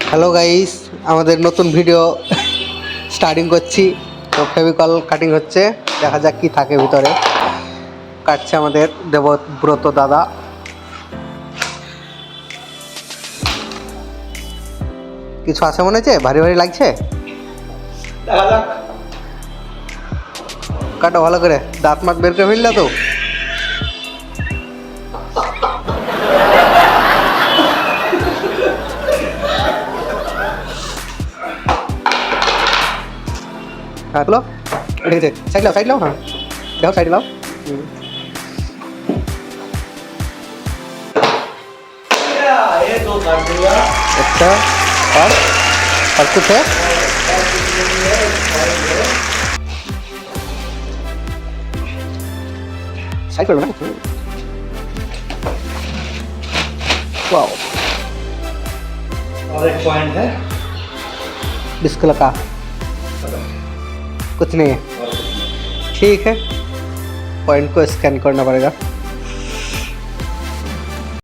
Hello guys, আমাদের নতুন video starting করছি। তো ফেভিকল কাটিং হচ্ছে, দেখা যাক কি থাকে ভিতরে। কাটছে আমাদের দেবব্রত দাদা। কিছু আছে মনে হচ্ছে, ভারী ভারী লাগছে। দেখা যাক। কাটো ভালো করে, দাঁত মাত বের করে ফেললে তো। হ্যাঁ তুলো, ঠিক আছে। সাইড লাও, হ্যাঁ দেখো সাইড লাও। ये तो कर दिया। अच्छा, और कुछ है? साइड करो ना। वाओ, और एक पॉइंट है। डिस्क लगा कुछ नहीं है। ठीक है, पॉइंट को स्कैन करना पड़ेगा।